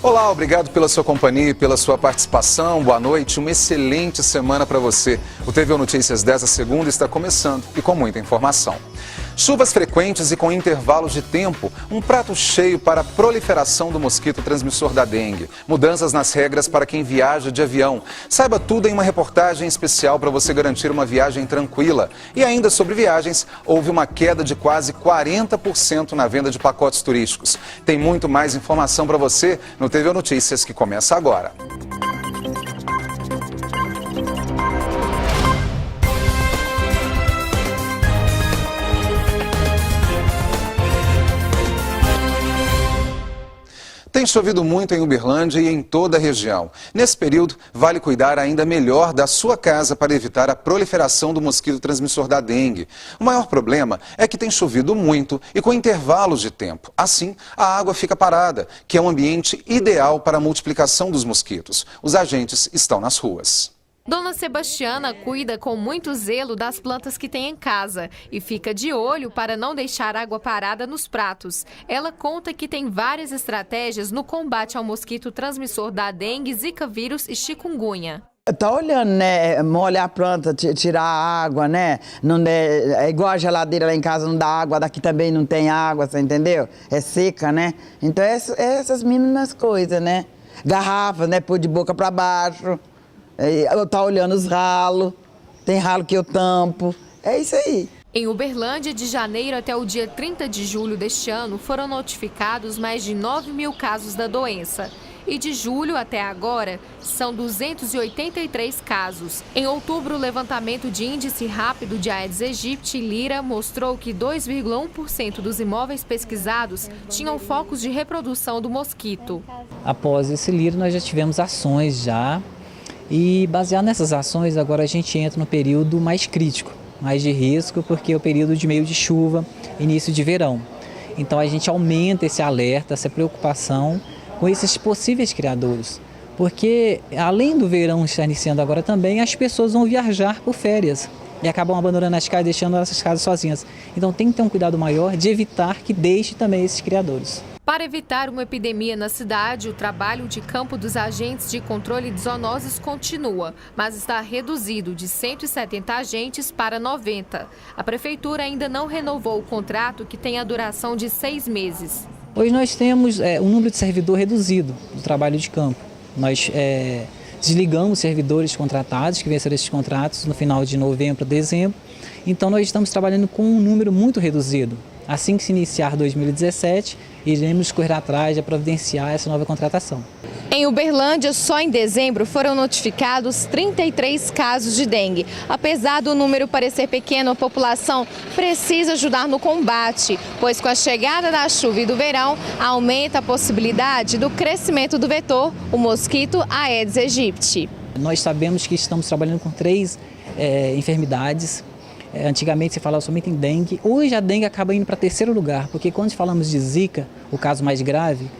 Olá, obrigado pela sua companhia e pela sua participação. Boa noite, uma excelente semana para você. O TVU Notícias dessa segunda está começando e com muita informação. Chuvas frequentes e com intervalos de tempo, um prato cheio para a proliferação do mosquito transmissor da dengue. Mudanças nas regras para quem viaja de avião. Saiba tudo em uma reportagem especial para você garantir uma viagem tranquila. E ainda sobre viagens, houve uma queda de quase 40% na venda de pacotes turísticos. Tem muito mais informação para você no TVU Notícias, que começa agora. Tem chovido muito em Uberlândia e em toda a região. Nesse período, vale cuidar ainda melhor da sua casa para evitar a proliferação do mosquito transmissor da dengue. O maior problema é que tem chovido muito e com intervalos de tempo. Assim, a água fica parada, que é um ambiente ideal para a multiplicação dos mosquitos. Os agentes estão nas ruas. Dona Sebastiana cuida com muito zelo das plantas que tem em casa e fica de olho para não deixar água parada nos pratos. Ela conta que tem várias estratégias no combate ao mosquito transmissor da dengue, zika vírus e chikungunya. Tá olhando, né? Molhar a planta, tirar a água, né? Não é igual a geladeira lá em casa, não dá água, daqui também não tem água, você entendeu? É seca, né? Então essas mínimas coisas, né? Garrafas, né? Pôr de boca para baixo. Eu tá olhando os ralos, tem ralo que eu tampo, é isso aí. Em Uberlândia, de janeiro até o dia 30 de julho deste ano, foram notificados mais de 9 mil casos da doença. E de julho até agora, são 283 casos. Em outubro, o levantamento de índice rápido de Aedes aegypti, Lira, mostrou que 2,1% dos imóveis pesquisados tinham focos de reprodução do mosquito. Após esse Lira, nós já tivemos ações E baseado nessas ações, agora a gente entra no período mais crítico, mais de risco, porque é o período de meio de chuva, início de verão. Então a gente aumenta esse alerta, essa preocupação com esses possíveis criadouros. Porque além do verão estar iniciando agora também, as pessoas vão viajar por férias e acabam abandonando as casas, deixando essas casas sozinhas. Então tem que ter um cuidado maior de evitar que deixe também esses criadouros. Para evitar uma epidemia na cidade, o trabalho de campo dos agentes de controle de zoonoses continua, mas está reduzido de 170 agentes para 90. A prefeitura ainda não renovou o contrato, que tem a duração de 6 meses. Hoje nós temos um número de servidor reduzido do trabalho de campo. Nós desligamos servidores contratados, que venceram esses contratos no final de novembro, dezembro. Então nós estamos trabalhando com um número muito reduzido. Assim que se iniciar 2017, iremos correr atrás de providenciar essa nova contratação. Em Uberlândia, só em dezembro foram notificados 33 casos de dengue. Apesar do número parecer pequeno, a população precisa ajudar no combate, pois com a chegada da chuva e do verão, aumenta a possibilidade do crescimento do vetor, o mosquito Aedes aegypti. Nós sabemos que estamos trabalhando com 3 enfermidades. Antigamente se falava somente em dengue, hoje a dengue acaba indo para 3º lugar, porque quando falamos de zika, o caso mais grave,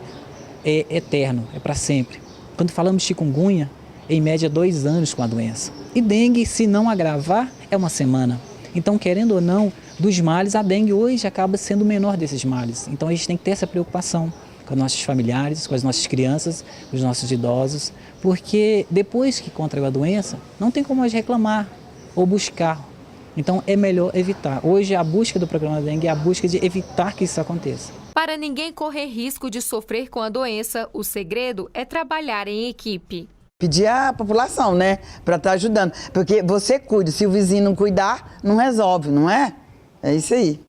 é eterno, é para sempre. Quando falamos de chikungunya, em média 2 anos com a doença. E dengue, se não agravar, é 1 semana. Então, querendo ou não, dos males, a dengue hoje acaba sendo o menor desses males. Então a gente tem que ter essa preocupação com os nossos familiares, com as nossas crianças, com os nossos idosos, porque depois que contraiu a doença, não tem como mais reclamar ou buscar. Então é melhor evitar. Hoje a busca do programa da dengue é a busca de evitar que isso aconteça. Para ninguém correr risco de sofrer com a doença, o segredo é trabalhar em equipe. Pedir à população, né, para estar ajudando. Porque você cuida, se o vizinho não cuidar, não resolve, não é? É isso aí.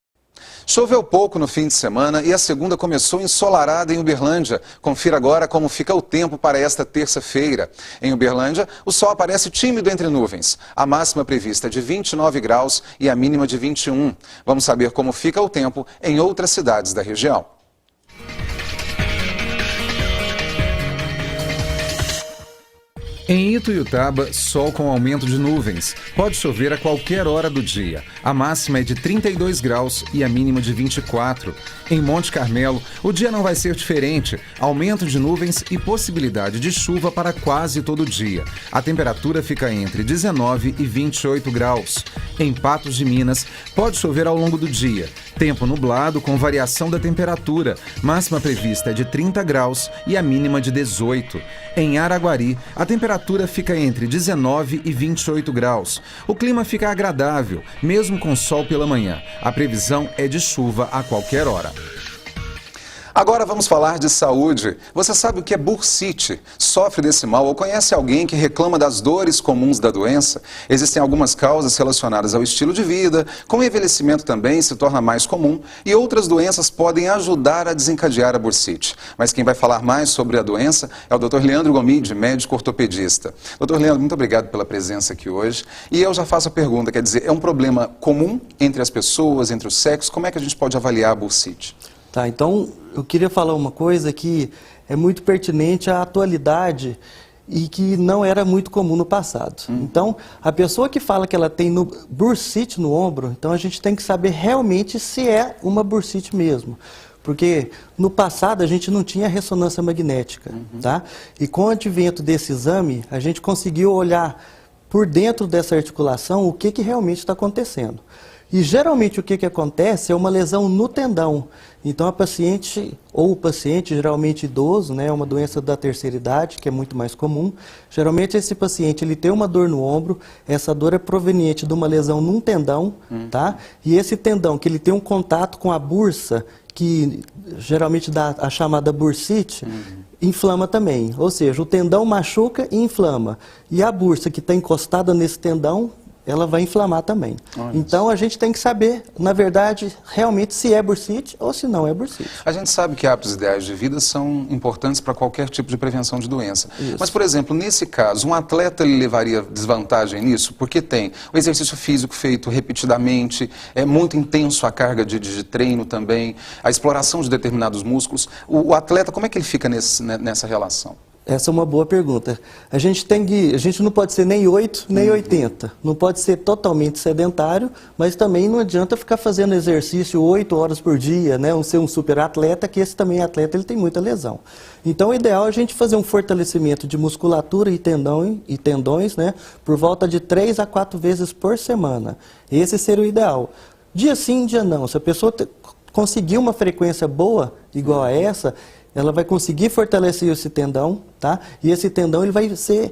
Choveu pouco no fim de semana e a segunda começou ensolarada em Uberlândia. Confira agora como fica o tempo para esta terça-feira. Em Uberlândia, o sol aparece tímido entre nuvens. A máxima prevista é de 29 graus e a mínima de 21. Vamos saber como fica o tempo em outras cidades da região. Em Ituiutaba, sol com aumento de nuvens. Pode chover a qualquer hora do dia. A máxima é de 32 graus e a mínima de 24. Em Monte Carmelo, o dia não vai ser diferente. Aumento de nuvens e possibilidade de chuva para quase todo dia. A temperatura fica entre 19 e 28 graus. Em Patos de Minas, pode chover ao longo do dia. Tempo nublado com variação da temperatura. Máxima prevista é de 30 graus e a mínima de 18. Em Araguari, a temperatura fica entre 19 e 28 graus. O clima fica agradável, mesmo com sol pela manhã. A previsão é de chuva a qualquer hora. Agora vamos falar de saúde. Você sabe o que é bursite? Sofre desse mal ou conhece alguém que reclama das dores comuns da doença? Existem algumas causas relacionadas ao estilo de vida, com o envelhecimento também se torna mais comum e outras doenças podem ajudar a desencadear a bursite. Mas quem vai falar mais sobre a doença é o Dr. Leandro Gomide, médico ortopedista. Dr. Leandro, muito obrigado pela presença aqui hoje. E eu já faço a pergunta, quer dizer, é um problema comum entre as pessoas, entre os sexos? Como é que a gente pode avaliar a bursite? Tá, então eu queria falar uma coisa que é muito pertinente à atualidade e que não era muito comum no passado. Então, a pessoa que fala que ela tem bursite no ombro, então a gente tem que saber realmente se é uma bursite mesmo. Porque no passado a gente não tinha ressonância magnética, tá? E com o advento desse exame, a gente conseguiu olhar por dentro dessa articulação o que realmente está acontecendo. E geralmente o que acontece é uma lesão no tendão. Então a paciente, ou o paciente, geralmente idoso, né, é uma doença da terceira idade, que é muito mais comum. Geralmente esse paciente ele tem uma dor no ombro, essa dor é proveniente de uma lesão num tendão, tá? E esse tendão que ele tem um contato com a bursa, que geralmente dá a chamada bursite, inflama também. Ou seja, o tendão machuca e inflama. E a bursa que está encostada nesse tendão, ela vai inflamar também. Então a gente tem que saber, na verdade, realmente se é bursite ou se não é bursite. A gente sabe que hábitos ideais de vida são importantes para qualquer tipo de prevenção de doença. Isso. Mas, por exemplo, nesse caso, um atleta ele levaria desvantagem nisso? Porque tem o exercício físico feito repetidamente, é muito intenso a carga de treino também, a exploração de determinados músculos. O atleta, como é que ele fica nessa relação? Essa é uma boa pergunta. A gente não pode ser nem 8, nem 80. Não pode ser totalmente sedentário, mas também não adianta ficar fazendo exercício 8 horas por dia, né? Ser um super atleta, que esse também atleta, ele tem muita lesão. Então o ideal é a gente fazer um fortalecimento de musculatura e tendões, né? Por volta de 3 a 4 vezes por semana. Esse seria o ideal. Dia sim, dia não. Se a pessoa conseguir uma frequência boa, igual a essa, ela vai conseguir fortalecer esse tendão, tá? E esse tendão ele vai ser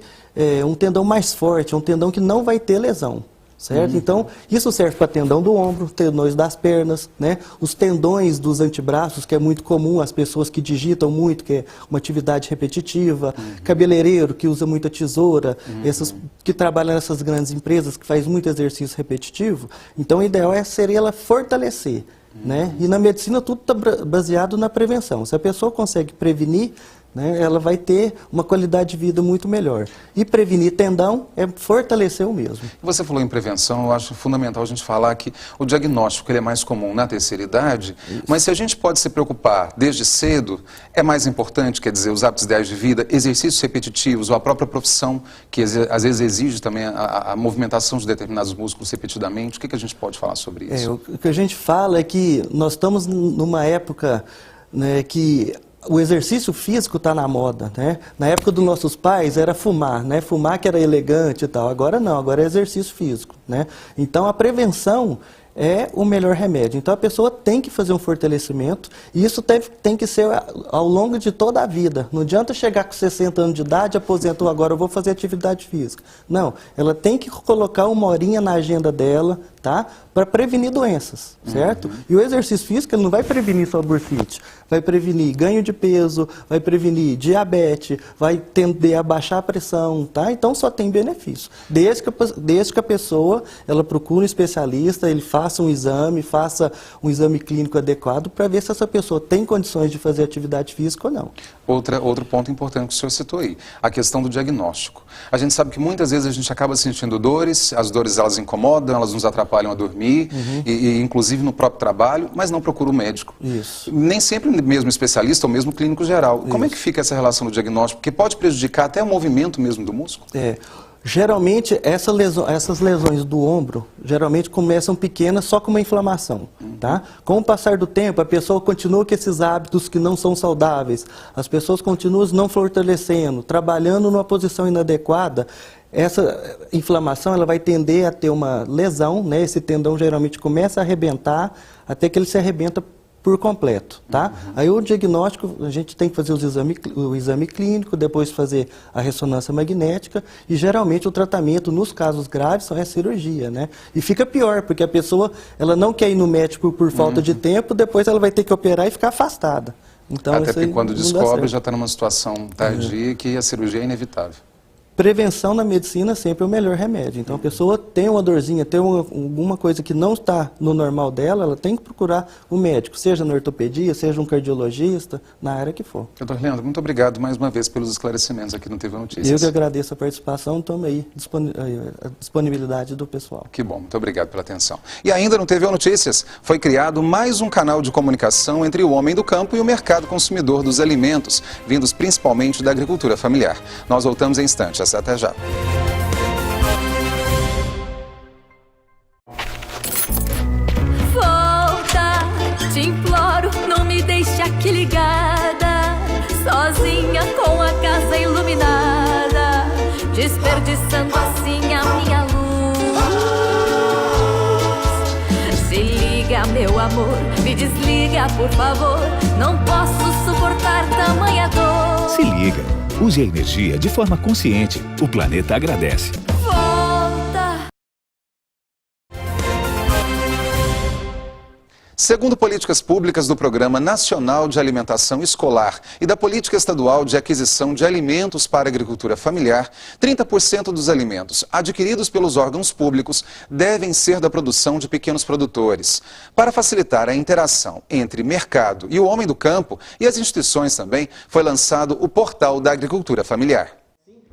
um tendão mais forte, um tendão que não vai ter lesão, certo? Então, isso serve para tendão do ombro, tendões das pernas, né? Os tendões dos antebraços, que é muito comum, as pessoas que digitam muito, que é uma atividade repetitiva, cabeleireiro, que usa muita tesoura, essas que trabalham nessas grandes empresas, que faz muito exercício repetitivo. Então, o ideal seria ela fortalecer. Né? E na medicina tudo está baseado na prevenção. Se a pessoa consegue prevenir, né, ela vai ter uma qualidade de vida muito melhor. E prevenir tendão é fortalecer o mesmo. Você falou em prevenção, eu acho fundamental a gente falar que o diagnóstico ele é mais comum na terceira idade, mas se a gente pode se preocupar desde cedo, é mais importante, quer dizer, os hábitos ideais de vida, exercícios repetitivos, ou a própria profissão, que às vezes exige também a movimentação de determinados músculos repetidamente. O que a gente pode falar sobre isso? O que a gente fala é que nós estamos numa época, né, que o exercício físico está na moda, né? Na época dos nossos pais era fumar, né? Fumar que era elegante e tal. Agora não, agora é exercício físico, né? Então a prevenção é o melhor remédio. Então a pessoa tem que fazer um fortalecimento e isso tem que ser ao longo de toda a vida. Não adianta chegar com 60 anos de idade, aposentou agora, eu vou fazer atividade física. Não, ela tem que colocar uma horinha na agenda dela, tá? Para prevenir doenças, certo? E o exercício físico ele não vai prevenir só bursite, vai prevenir ganho de peso, vai prevenir diabetes, vai tender a baixar a pressão, tá? Então só tem benefício. Desde que a pessoa ela procure um especialista, ele faça um exame clínico adequado para ver se essa pessoa tem condições de fazer atividade física ou não. Outro ponto importante que o senhor citou aí, a questão do diagnóstico. A gente sabe que muitas vezes a gente acaba sentindo dores, as dores elas incomodam, elas nos atrapalham atrapalham a dormir, e inclusive no próprio trabalho, mas não procura o médico. Isso. Nem sempre mesmo especialista ou mesmo clínico geral. Como é que fica essa relação do diagnóstico? Porque pode prejudicar até o movimento mesmo do músculo? Geralmente, essas lesões do ombro, geralmente começam pequenas só com uma inflamação, tá? Com o passar do tempo, a pessoa continua com esses hábitos que não são saudáveis, as pessoas continuam não fortalecendo, trabalhando numa posição inadequada, essa inflamação ela vai tender a ter uma lesão, né? Esse tendão geralmente começa a arrebentar, até que ele se arrebenta por completo, tá? Aí o diagnóstico, a gente tem que fazer o exame clínico, depois fazer a ressonância magnética e geralmente o tratamento nos casos graves é a cirurgia, né? E fica pior, porque a pessoa ela não quer ir no médico por falta de tempo, depois ela vai ter que operar e ficar afastada. Então, até porque quando descobre já está numa situação tardia que a cirurgia é inevitável. Prevenção na medicina sempre é o melhor remédio. Então, a pessoa tem uma dorzinha, tem alguma coisa que não está no normal dela, ela tem que procurar um médico, seja na ortopedia, seja um cardiologista, na área que for. Doutor Leandro, muito obrigado mais uma vez pelos esclarecimentos aqui no TV Notícias. Eu que agradeço a participação, tome aí a disponibilidade do pessoal. Que bom, muito obrigado pela atenção. E ainda no TV Notícias, foi criado mais um canal de comunicação entre o homem do campo e o mercado consumidor dos alimentos, vindos principalmente da agricultura familiar. Nós voltamos em instantes. Até já. Volta, te imploro, não me deixe aqui ligada, sozinha com a casa iluminada, desperdiçando assim a minha luz. Se liga, meu amor, me desliga, por favor, não posso suportar tamanha dor. Se liga. Use a energia de forma consciente. O planeta agradece. Volta. Segundo políticas públicas do Programa Nacional de Alimentação Escolar e da Política Estadual de Aquisição de Alimentos para a Agricultura Familiar, 30% dos alimentos adquiridos pelos órgãos públicos devem ser da produção de pequenos produtores. Para facilitar a interação entre mercado e o homem do campo e as instituições também, foi lançado o Portal da Agricultura Familiar.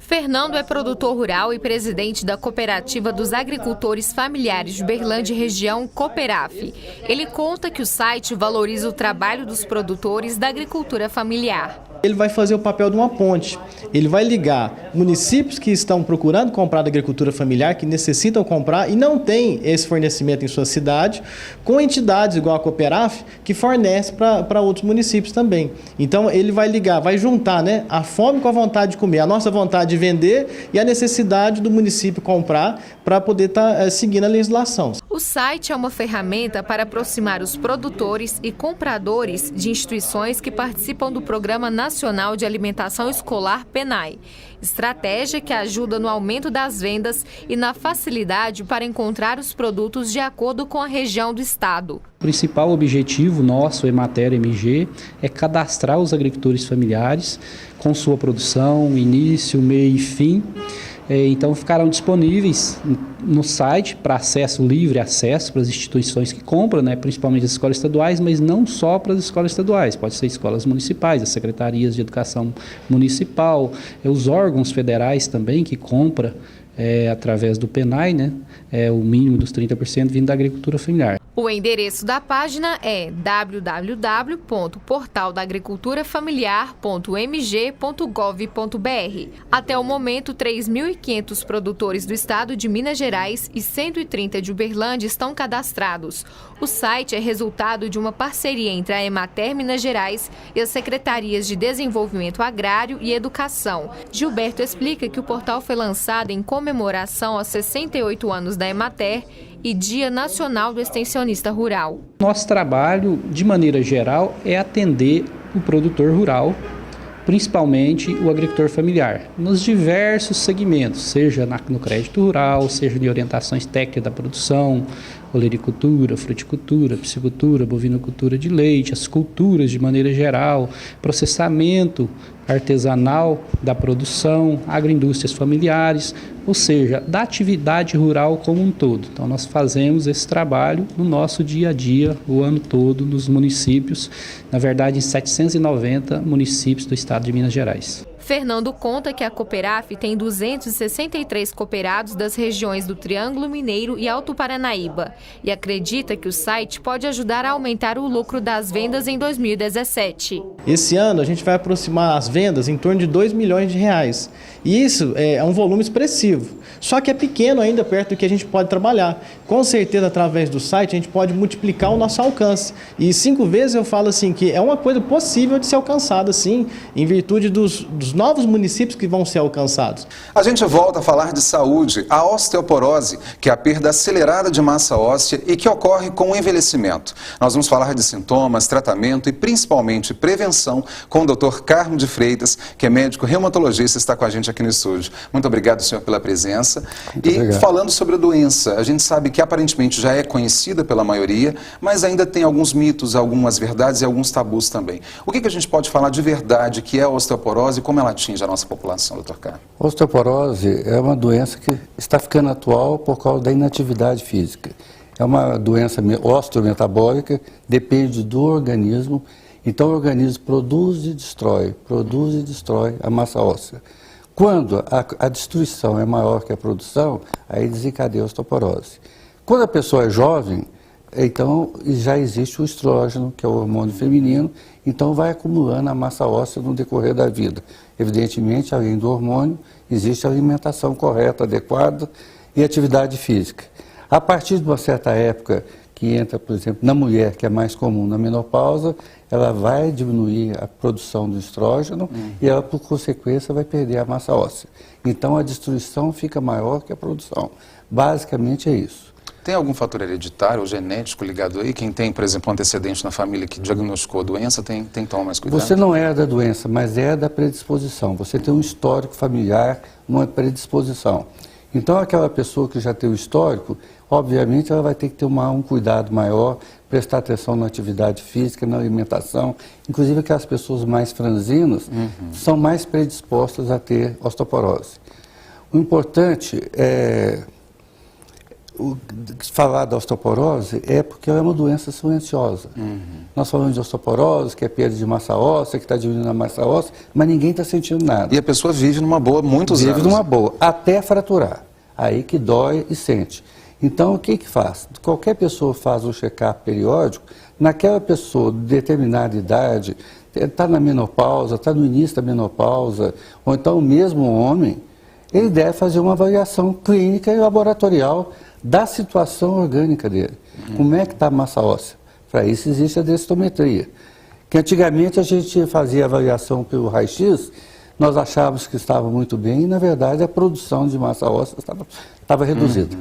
Fernando é produtor rural e presidente da Cooperativa dos Agricultores Familiares de Uberlândia e Região, Cooperaf. Ele conta que o site valoriza o trabalho dos produtores da agricultura familiar. Ele vai fazer o papel de uma ponte. Ele vai ligar municípios que estão procurando comprar da agricultura familiar, que necessitam comprar e não tem esse fornecimento em sua cidade, com entidades igual a Cooperaf, que fornece para outros municípios também. Então ele vai ligar, vai juntar, né, a fome com a vontade de comer, a nossa vontade de vender e a necessidade do município comprar para poder estar seguindo a legislação. O site é uma ferramenta para aproximar os produtores e compradores de instituições que participam do Programa Nacional de Alimentação Escolar PENAI. Estratégia que ajuda no aumento das vendas e na facilidade para encontrar os produtos de acordo com a região do estado. O principal objetivo nosso, Emater MG, é cadastrar os agricultores familiares com sua produção, início, meio e fim. Então ficarão disponíveis no site para acesso, livre acesso para as instituições que compram, né, principalmente as escolas estaduais, mas não só para as escolas estaduais, pode ser escolas municipais, as secretarias de educação municipal, os órgãos federais também que compram através do PENAI, né, o mínimo dos 30% vindo da agricultura familiar. O endereço da página é www.portaldaagriculturafamiliar.mg.gov.br. Até o momento, 3.500 produtores do estado de Minas Gerais e 130 de Uberlândia estão cadastrados. O site é resultado de uma parceria entre a Emater Minas Gerais e as Secretarias de Desenvolvimento Agrário e Educação. Gilberto explica que o portal foi lançado em comemoração aos 68 anos da Emater e Dia Nacional do Extensionista Rural. Nosso trabalho, de maneira geral, é atender o produtor rural, principalmente o agricultor familiar, nos diversos segmentos, seja no crédito rural, seja de orientações técnicas da produção, olericultura, fruticultura, piscicultura, bovinocultura de leite, as culturas de maneira geral, processamento artesanal da produção, agroindústrias familiares, ou seja, da atividade rural como um todo. Então nós fazemos esse trabalho no nosso dia a dia, o ano todo, nos municípios, na verdade em 790 municípios do estado de Minas Gerais. Fernando conta que a Cooperaf tem 263 cooperados das regiões do Triângulo Mineiro e Alto Paranaíba e acredita que o site pode ajudar a aumentar o lucro das vendas em 2017. Esse ano a gente vai aproximar as vendas em torno de R$2 milhões. E isso é um volume expressivo, só que é pequeno ainda perto do que a gente pode trabalhar. Com certeza, através do site, a gente pode multiplicar o nosso alcance. E 5 vezes eu falo assim que é uma coisa possível de ser alcançada, sim, em virtude dos novos municípios que vão ser alcançados. A gente volta a falar de saúde, a osteoporose, que é a perda acelerada de massa óssea e que ocorre com o envelhecimento. Nós vamos falar de sintomas, tratamento e principalmente prevenção com o Dr. Carmo de Freitas, que é médico reumatologista, está com a gente aqui no estúdio. Muito obrigado, senhor, pela presença. Muito obrigado. Falando sobre a doença, a gente sabe que aparentemente já é conhecida pela maioria, mas ainda tem alguns mitos, algumas verdades e alguns tabus também. O que a gente pode falar de verdade que é a osteoporose e como ela atinge a nossa população, doutor Carmo? Osteoporose é uma doença que está ficando atual por causa da inatividade física. É uma doença osteometabólica, depende do organismo, então o organismo produz e destrói a massa óssea. Quando a destruição é maior que a produção, aí desencadeia a osteoporose. Quando a pessoa é jovem, então já existe o estrógeno, que é o hormônio feminino, então vai acumulando a massa óssea no decorrer da vida. Evidentemente, além do hormônio, existe a alimentação correta, adequada e atividade física. A partir de uma certa época, que entra, por exemplo, na mulher, que é mais comum na menopausa, ela vai diminuir a produção do estrógeno e ela, por consequência, vai perder a massa óssea. Então, a destruição fica maior que a produção. Basicamente é isso. Tem algum fator hereditário ou genético ligado aí? Quem tem, por exemplo, um antecedente na família que diagnosticou a doença tem que tomar mais cuidado? Você não é da doença, mas é da predisposição. Você tem um histórico familiar, uma predisposição. Então, aquela pessoa que já tem o histórico, obviamente, ela vai ter que ter um cuidado maior, prestar atenção na atividade física, na alimentação. Inclusive, aquelas pessoas mais franzinas são mais predispostas a ter osteoporose. O importante é falar da osteoporose é porque ela é uma doença silenciosa. Nós falamos de osteoporose, que é perda de massa óssea, que está diminuindo a massa óssea, mas ninguém está sentindo nada. E a pessoa vive numa boa muitos anos. Vive numa boa, até fraturar. Aí que dói e sente. Então, o que faz? Qualquer pessoa faz um check-up periódico, naquela pessoa de determinada idade, está na menopausa, está no início da menopausa, ou então o mesmo homem, ele deve fazer uma avaliação clínica e laboratorial da situação orgânica dele. Como é que está a massa óssea? Para isso existe a densitometria. Que antigamente a gente fazia avaliação pelo raio-x, nós achávamos que estava muito bem e, na verdade, a produção de massa óssea estava reduzida.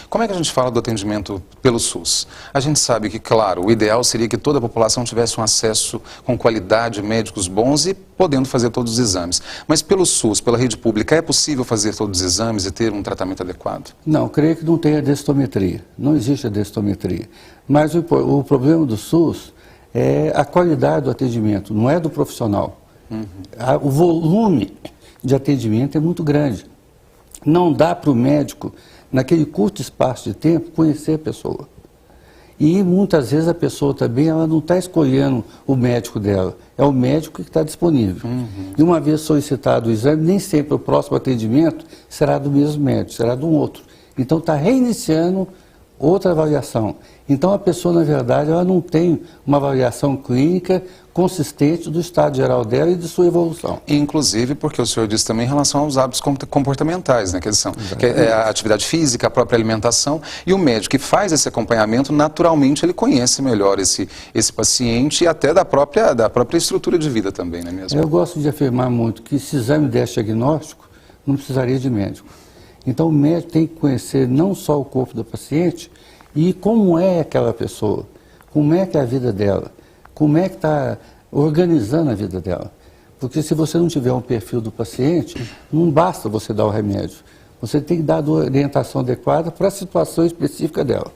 Como é que a gente fala do atendimento pelo SUS? A gente sabe que, claro, o ideal seria que toda a população tivesse um acesso com qualidade, médicos bons e podendo fazer todos os exames. Mas pelo SUS, pela rede pública, é possível fazer todos os exames e ter um tratamento adequado? Não, creio que não tem a densitometria. Não existe a densitometria. Mas o problema do SUS é a qualidade do atendimento, não é do profissional. O volume de atendimento é muito grande. Não dá para o médico, naquele curto espaço de tempo, conhecer a pessoa. E muitas vezes a pessoa também ela não está escolhendo o médico dela, é o médico que está disponível. E uma vez solicitado o exame, nem sempre o próximo atendimento será do mesmo médico, será de um outro. Então está reiniciando outra avaliação. Então a pessoa, na verdade, ela não tem uma avaliação clínica consistente do estado geral dela e de sua evolução. Inclusive porque o senhor disse também em relação aos hábitos comportamentais, né, que é a atividade física, a própria alimentação, e o médico que faz esse acompanhamento, naturalmente ele conhece melhor esse paciente e até da própria estrutura de vida também, não é mesmo? Eu gosto de afirmar muito que se exame desse diagnóstico, não precisaria de médico. Então o médico tem que conhecer não só o corpo do paciente e como é aquela pessoa, como é que é a vida dela, como é que está organizando a vida dela. Porque se você não tiver um perfil do paciente, não basta você dar o remédio. Você tem que dar a orientação adequada para a situação específica dela,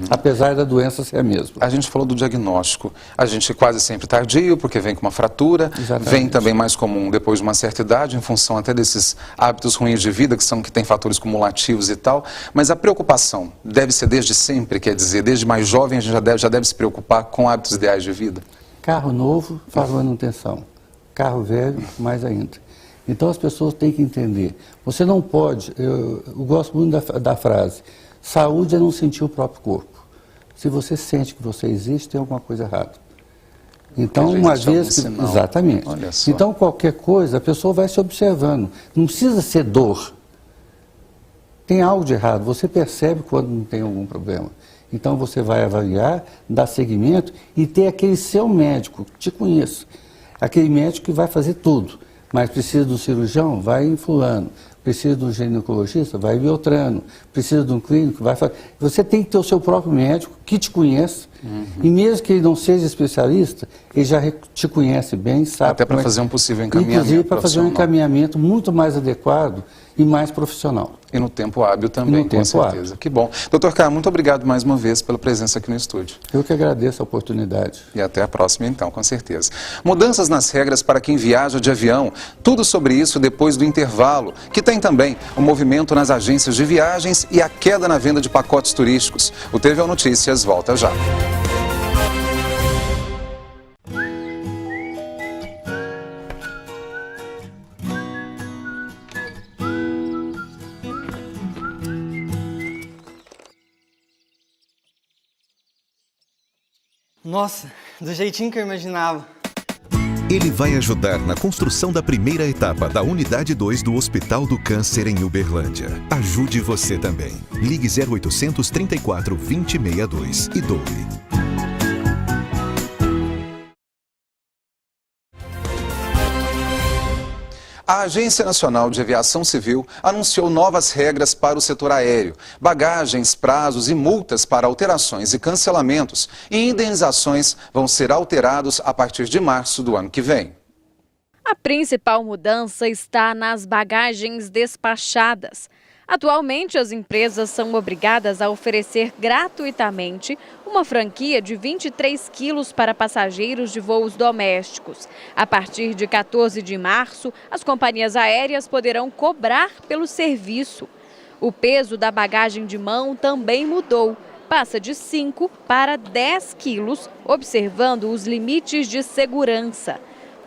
apesar da doença ser a mesma. A gente falou do diagnóstico. A gente quase sempre tardio, porque vem com uma fratura, vem também mais comum depois de uma certa idade, em função até desses hábitos ruins de vida, que tem fatores cumulativos e tal. Mas a preocupação deve ser desde sempre, quer dizer, desde mais jovem a gente já deve se preocupar com hábitos ideais de vida? Carro novo faz manutenção, carro velho mais ainda. Então as pessoas têm que entender. Você não pode, eu gosto muito da frase, saúde é não sentir o próprio corpo. Se você sente que você existe, tem alguma coisa errada. Então, uma vez que... Exatamente. Então, qualquer coisa, a pessoa vai se observando. Não precisa ser dor. Tem algo de errado, você percebe quando não tem algum problema. Então, você vai avaliar, dar seguimento e ter aquele seu médico que te conheça. Aquele médico que vai fazer tudo. Mas precisa do cirurgião, vai em fulano. Precisa de um ginecologista, vai em Beltrano. Precisa de um clínico, vai fazer. Você tem que ter o seu próprio médico que te conheça. E mesmo que ele não seja especialista, ele já te conhece bem, sabe. Até para fazer um possível encaminhamento. Inclusive para fazer um encaminhamento muito mais adequado e mais profissional. E no tempo hábil também, com certeza. Hábil. Que bom. Dr. Caio, muito obrigado mais uma vez pela presença aqui no estúdio. Eu que agradeço a oportunidade. E até a próxima então, com certeza. Mudanças nas regras para quem viaja de avião. Tudo sobre isso depois do intervalo, que tem também o movimento nas agências de viagens e a queda na venda de pacotes turísticos. O TVO Notícias volta já. Nossa, do jeitinho que eu imaginava. Ele vai ajudar na construção da primeira etapa da Unidade 2 do Hospital do Câncer em Uberlândia. Ajude você também. Ligue 0800 34 2062 e doe. A Agência Nacional de Aviação Civil anunciou novas regras para o setor aéreo. Bagagens, prazos e multas para alterações e cancelamentos e indenizações vão ser alterados a partir de março do ano que vem. A principal mudança está nas bagagens despachadas. Atualmente, as empresas são obrigadas a oferecer gratuitamente uma franquia de 23 quilos para passageiros de voos domésticos. A partir de 14 de março, as companhias aéreas poderão cobrar pelo serviço. O peso da bagagem de mão também mudou. Passa de 5 para 10 quilos, observando os limites de segurança.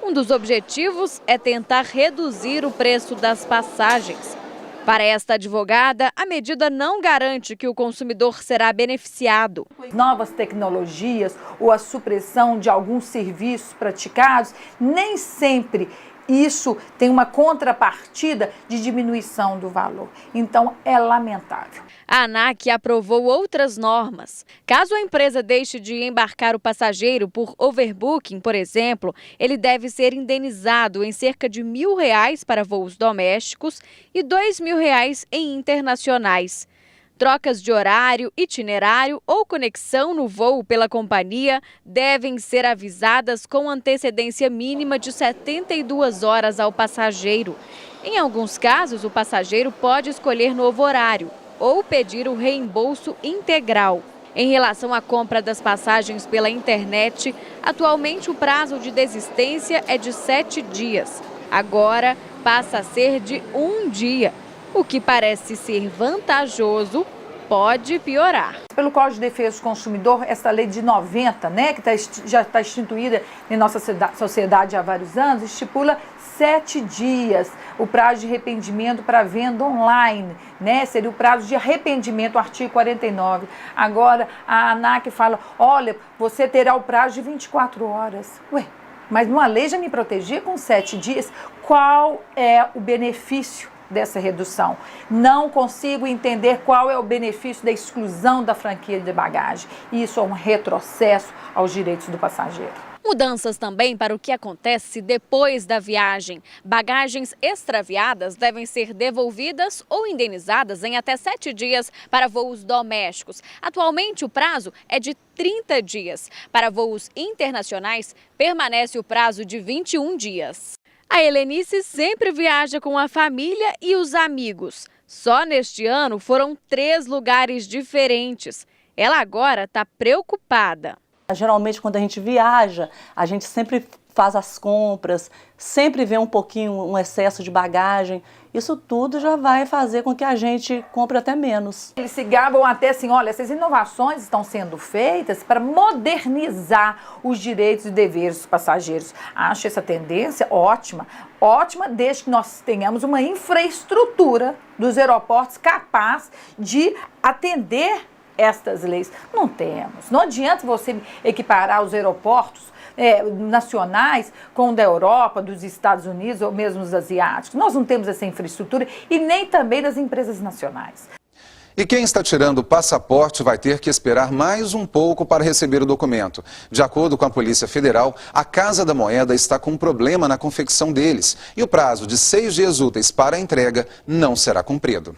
Um dos objetivos é tentar reduzir o preço das passagens. Para esta advogada, a medida não garante que o consumidor será beneficiado. Novas tecnologias ou a supressão de alguns serviços praticados, nem sempre isso tem uma contrapartida de diminuição do valor. Então, é lamentável. A ANAC aprovou outras normas. Caso a empresa deixe de embarcar o passageiro por overbooking, por exemplo, ele deve ser indenizado em cerca de R$1.000 para voos domésticos e R$2.000 em internacionais. Trocas de horário, itinerário ou conexão no voo pela companhia devem ser avisadas com antecedência mínima de 72 horas ao passageiro. Em alguns casos, o passageiro pode escolher novo horário ou pedir o reembolso integral. Em relação à compra das passagens pela internet, atualmente o prazo de desistência é de 7 dias. Agora passa a ser de 1 dia. O que parece ser vantajoso pode piorar. Pelo Código de Defesa do Consumidor, essa lei de 90, que já está instituída em nossa sociedade há vários anos, estipula 7 dias o prazo de arrependimento para venda online, seria o prazo de arrependimento, o artigo 49. Agora, a ANAC fala, olha, você terá o prazo de 24 horas. Ué, mas numa lei já me protegia com 7 dias. Qual é o benefício dessa redução? Não consigo entender qual é o benefício da exclusão da franquia de bagagem. Isso é um retrocesso aos direitos do passageiro. Mudanças também para o que acontece depois da viagem. Bagagens extraviadas devem ser devolvidas ou indenizadas em até 7 dias para voos domésticos. Atualmente, o prazo é de 30 dias. Para voos internacionais, permanece o prazo de 21 dias. A Helenice sempre viaja com a família e os amigos. Só neste ano foram 3 lugares diferentes. Ela agora está preocupada. Geralmente, quando a gente viaja, a gente sempre faz as compras, sempre vê um pouquinho, um excesso de bagagem. Isso tudo já vai fazer com que a gente compre até menos. Eles se gabam até assim, olha, essas inovações estão sendo feitas para modernizar os direitos e deveres dos passageiros. Acho essa tendência ótima, desde que nós tenhamos uma infraestrutura dos aeroportos capaz de atender estas leis. Não temos. Não adianta você equiparar os aeroportos nacionais com o da Europa, dos Estados Unidos ou mesmo os asiáticos. Nós não temos essa infraestrutura e nem também das empresas nacionais. E quem está tirando o passaporte vai ter que esperar mais um pouco para receber o documento. De acordo com a Polícia Federal, a Casa da Moeda está com um problema na confecção deles e o prazo de 6 dias úteis para a entrega não será cumprido.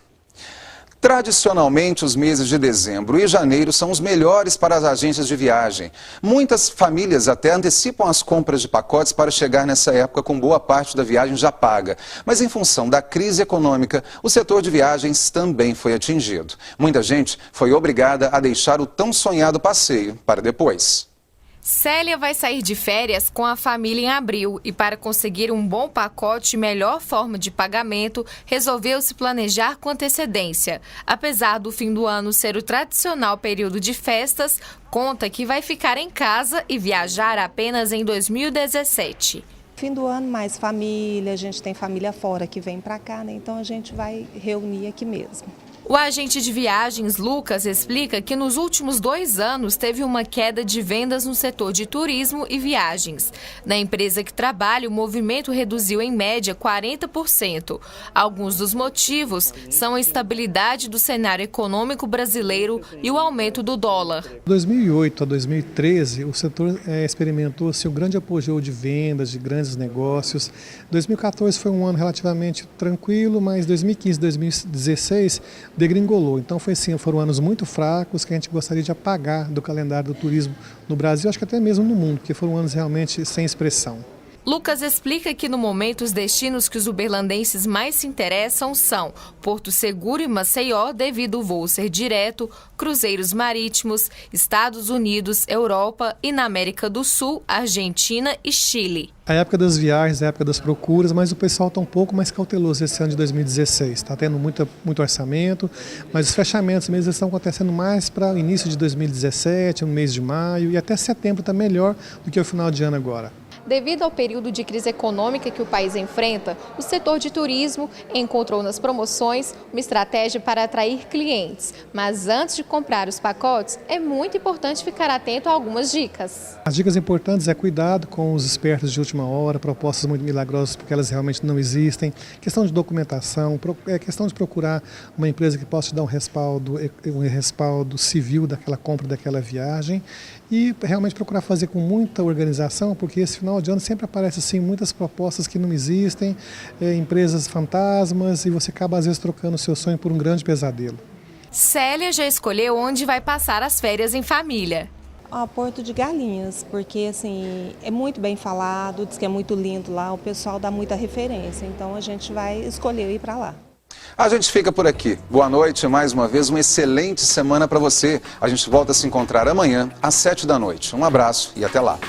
Tradicionalmente, os meses de dezembro e janeiro são os melhores para as agências de viagem. Muitas famílias até antecipam as compras de pacotes para chegar nessa época com boa parte da viagem já paga. Mas em função da crise econômica, o setor de viagens também foi atingido. Muita gente foi obrigada a deixar o tão sonhado passeio para depois. Célia vai sair de férias com a família em abril e, para conseguir um bom pacote e melhor forma de pagamento, resolveu se planejar com antecedência. Apesar do fim do ano ser o tradicional período de festas, conta que vai ficar em casa e viajar apenas em 2017. Fim do ano, mais família, a gente tem família fora que vem para cá, né? Então a gente vai reunir aqui mesmo. O agente de viagens, Lucas, explica que nos últimos 2 anos teve uma queda de vendas no setor de turismo e viagens. Na empresa que trabalha, o movimento reduziu em média 40%. Alguns dos motivos são a instabilidade do cenário econômico brasileiro e o aumento do dólar. De 2008 a 2013, o setor experimentou um grande apogeu de vendas, de grandes negócios. 2014 foi um ano relativamente tranquilo, mas 2015 e 2016 degringolou. Então foram anos muito fracos que a gente gostaria de apagar do calendário do turismo no Brasil, acho que até mesmo no mundo, porque foram anos realmente sem expressão. Lucas explica que no momento os destinos que os uberlandenses mais se interessam são Porto Seguro e Maceió, devido ao voo ser direto, cruzeiros marítimos, Estados Unidos, Europa e na América do Sul, Argentina e Chile. A época das viagens, a época das procuras, mas o pessoal está um pouco mais cauteloso esse ano de 2016. Está tendo muito orçamento, mas os fechamentos mesmo estão acontecendo mais para o início de 2017, no mês de maio, e até setembro está melhor do que o final de ano agora. Devido ao período de crise econômica que o país enfrenta, o setor de turismo encontrou nas promoções uma estratégia para atrair clientes. Mas antes de comprar os pacotes, é muito importante ficar atento a algumas dicas. As dicas importantes é cuidado com os espertos de última hora, propostas muito milagrosas porque elas realmente não existem, questão de documentação, questão de procurar uma empresa que possa te dar um respaldo civil daquela compra, daquela viagem e realmente procurar fazer com muita organização, porque esse final de ano sempre aparece assim, muitas propostas que não existem, empresas fantasmas, e você acaba às vezes trocando o seu sonho por um grande pesadelo. Célia já escolheu onde vai passar as férias em família. Porto de Galinhas, porque assim, é muito bem falado, diz que é muito lindo lá, o pessoal dá muita referência, então a gente vai escolher ir para lá. A gente fica por aqui. Boa noite, mais uma vez, uma excelente semana para você. A gente volta a se encontrar amanhã às 7 da noite. Um abraço e até lá.